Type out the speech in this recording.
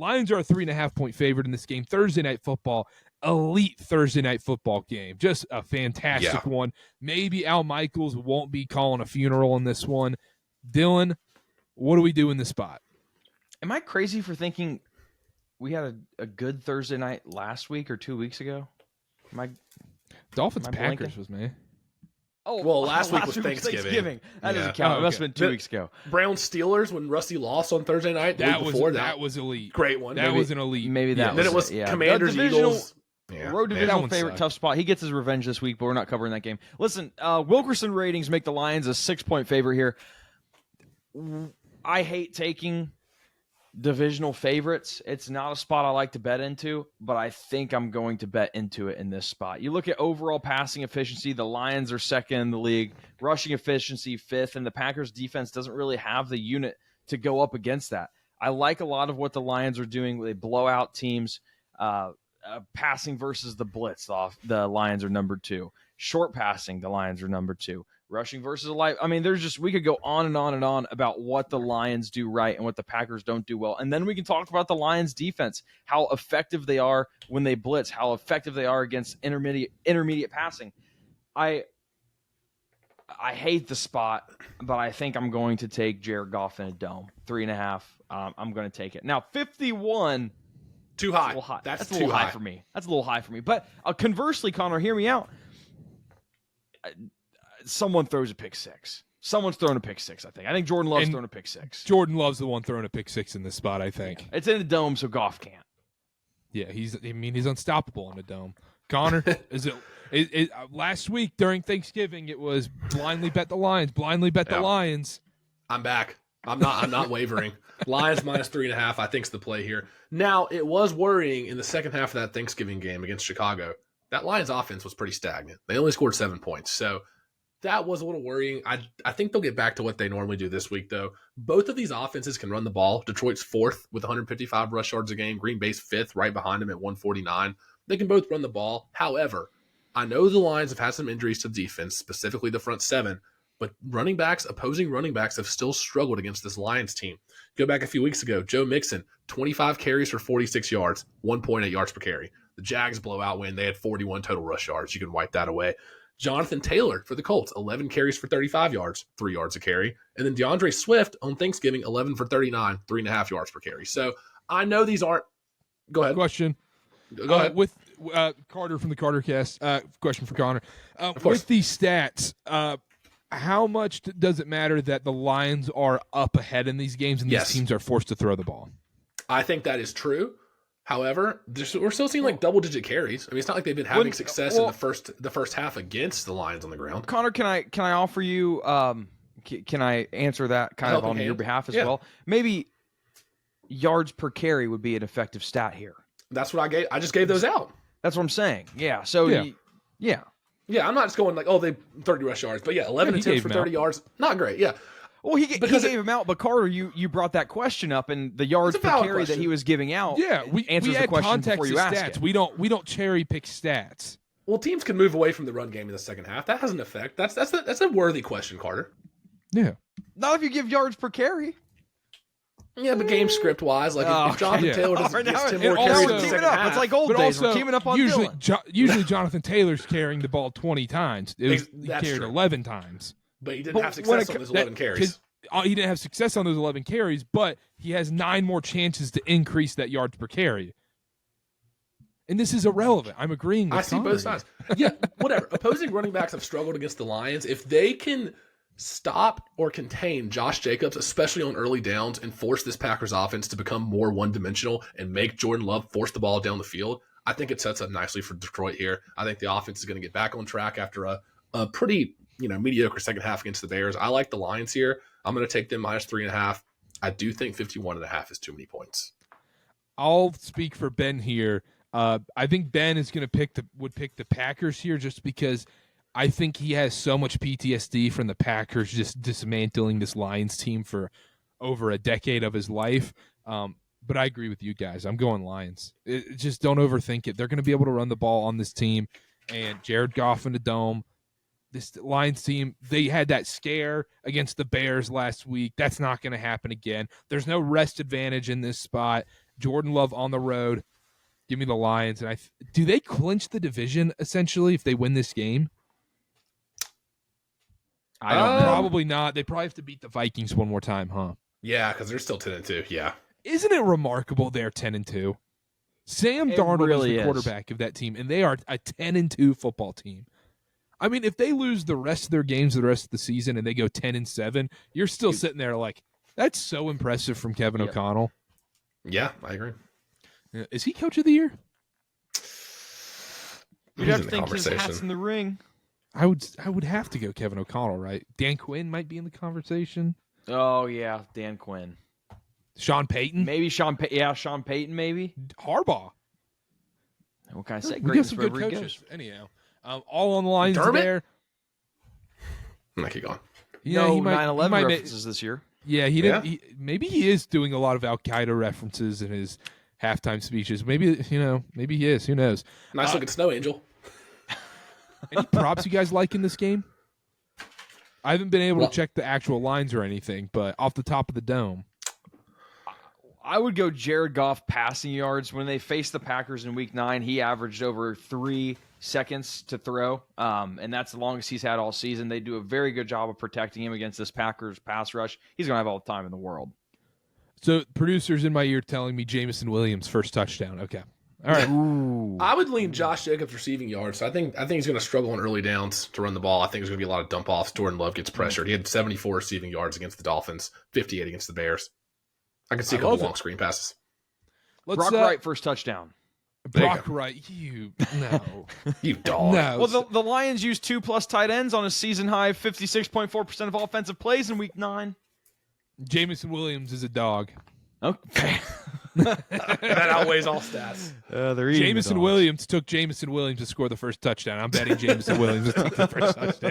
Lions are a 3.5-point favorite in this game. Thursday Night Football, elite Thursday Night Football game. Just a fantastic one. Maybe Al Michaels won't be calling a funeral in this one. Dylan, what do we do in this spot? Am I crazy for thinking we had a good Thursday night last week or 2 weeks ago? Dolphins Packers was me. Oh, well, last week was Thanksgiving. That doesn't count. It must have been 2 weeks ago. Browns Steelers when Rusty lost on Thursday night. That was elite. Great one. That was an elite. Maybe that. Then it was Commanders Eagles. Road divisional favorite, tough spot. He gets his revenge this week, but we're not covering that game. Listen, Wilkerson ratings make the Lions a 6-point favorite here. I hate taking divisional favorites. It's not a spot I like to bet into, but I think I'm going to bet into it in this spot. You look at overall passing efficiency, the Lions are second in the league, rushing efficiency fifth, and the Packers defense doesn't really have the unit to go up against that. I like a lot of what the Lions are doing. They blow out teams. Passing versus the blitz, the Lions are number 2. Short passing, the Lions are number 2. Rushing versus a life. I mean, we could go on and on and on about what the Lions do right and what the Packers don't do well. And then we can talk about the Lions defense, how effective they are when they blitz, how effective they are against intermediate passing. I hate the spot, but I think I'm going to take Jared Goff in a dome. 3.5. I'm going to take it. Now, 51. Too high. That's a little high for me. That's a little high for me. But conversely, Connor, hear me out. Someone throws a pick six. Someone's throwing a pick six, I think. I think Jordan Love's throwing a pick six. Jordan Love's the one throwing a pick six in this spot, I think. It's in a dome, so Goff can't. Yeah, he's unstoppable in a dome. Connor, last week during Thanksgiving, it was blindly bet the Lions, the Lions. I'm back. I'm not wavering. Lions minus 3.5, I think, is the play here. Now, it was worrying in the second half of that Thanksgiving game against Chicago. That Lions offense was pretty stagnant. They only scored 7 points, so that was a little worrying. I think they'll get back to what they normally do this week, though. Both of these offenses can run the ball. Detroit's 4th with 155 rush yards a game. Green Bay's 5th, right behind them at 149. They can both run the ball. However, I know the Lions have had some injuries to defense, specifically the front 7, but opposing running backs have still struggled against this Lions team. Go back a few weeks ago, Joe Mixon, 25 carries for 46 yards, 1.8 yards per carry. The Jags blowout win, they had 41 total rush yards. You can wipe that away. Jonathan Taylor for the Colts, 11 carries for 35 yards, 3 yards a carry. And then DeAndre Swift on Thanksgiving, 11 for 39, 3.5 yards per carry. So I know these aren't – go ahead. Question. Go ahead. With Karter from the Karter cast, question for Connor. With these stats, how much does it matter that the Lions are up ahead in these games and these teams are forced to throw the ball? I think that is true. However, we're still seeing like double-digit carries. I mean, it's not like they've been having success in the first half against the Lions on the ground. Connor, can I offer you? Can I answer that kind of on your behalf as well? Maybe yards per carry would be an effective stat here. That's what I gave. I just gave those out. That's what I'm saying. Yeah. So yeah. I'm not just going like, they 30 rush yards, but 11 attempts for 30 yards, not great. Yeah. Well, he gave him out, but Karter, you brought that question up, and the yards per carry that he was giving out. Yeah, we answers the question before you ask stats. it. We don't cherry pick stats. Well, teams can move away from the run game in the second half. That has an effect. That's a worthy question, Karter. Yeah. Not if you give yards per carry. Yeah, but game script wise, like if Jonathan Taylor doesn't get 10 more carries in the second half, it's like old days. We're teaming up on usually Jonathan Taylor's carrying the ball 20 times. He carried 11 times. But he didn't have success on those 11 carries. He didn't have success on those 11 carries, but he has 9 more chances to increase that yards per carry. And this is irrelevant. I'm agreeing with I see both sides. Yeah, whatever. Opposing running backs have struggled against the Lions. If they can stop or contain Josh Jacobs, especially on early downs, and force this Packers offense to become more one-dimensional and make Jordan Love force the ball down the field, I think it sets up nicely for Detroit here. I think the offense is going to get back on track after a pretty mediocre second half against the Bears. I like the Lions here. I'm going to take them minus 3.5. I do think 51.5 is too many points. I'll speak for Ben here. I think Ben is going to would pick the Packers here just because I think he has so much PTSD from the Packers just dismantling this Lions team for over a decade of his life. But I agree with you guys. I'm going Lions. Just don't overthink it. They're going to be able to run the ball on this team. And Jared Goff in the dome. This Lions team, they had that scare against the Bears last week. That's not going to happen again. There's no rest advantage in this spot. Jordan Love on the road. Give me the Lions. And do they clinch the division essentially if they win this game? I don't know. Probably not. They probably have to beat the Vikings one more time, huh? Yeah, because they're still 10-2. Yeah. Isn't it remarkable they're 10-2? Sam Darnold really is the is. quarterback of that team, and they are a 10-2 football team. I mean, if they lose the rest of their games the rest of the season and they go 10-7, you're still sitting there like, that's so impressive from Kevin O'Connell. Yeah, I agree. Is he coach of the year? You'd have to think his hat's in the ring. I would have to go Kevin O'Connell, right? Dan Quinn might be in the conversation. Oh, yeah, Dan Quinn. Sean Payton? Maybe Sean Payton, maybe. Harbaugh. What can I say? We got some good coaches. Anyhow, all on the lines there. I'm not keep going. Yeah, no he might, 9/11 references this year. Yeah, he didn't. Maybe he is doing a lot of Al Qaeda references in his halftime speeches. Maybe maybe he is. Who knows? Nice looking snow angel. Any props you guys like in this game? I haven't been able to check the actual lines or anything, but off the top of the dome, I would go Jared Goff passing yards. When they faced the Packers in Week 9, he averaged over 3 seconds to throw, and that's the longest he's had all season. They do a very good job of protecting him against this Packers pass rush. He's going to have all the time in the world. So producers in my ear telling me Jameson Williams first touchdown. Okay. All right. Ooh. I would lean Josh Jacobs receiving yards. So I think he's going to struggle on early downs to run the ball. I think there's going to be a lot of dump offs. Jordan Love gets pressured. He had 74 receiving yards against the Dolphins, 58 against the Bears. I can see a couple long screen passes. Brock Wright first touchdown. Brock Wright, no. You dog. No. Well, the Lions used 2+ tight ends on a season high 56.4% of offensive plays in Week 9. Jameson Williams is a dog. Okay. That outweighs all stats. Jameson Williams took Jameson Williams to score the first touchdown. I'm betting Jameson Williams to take the first touchdown.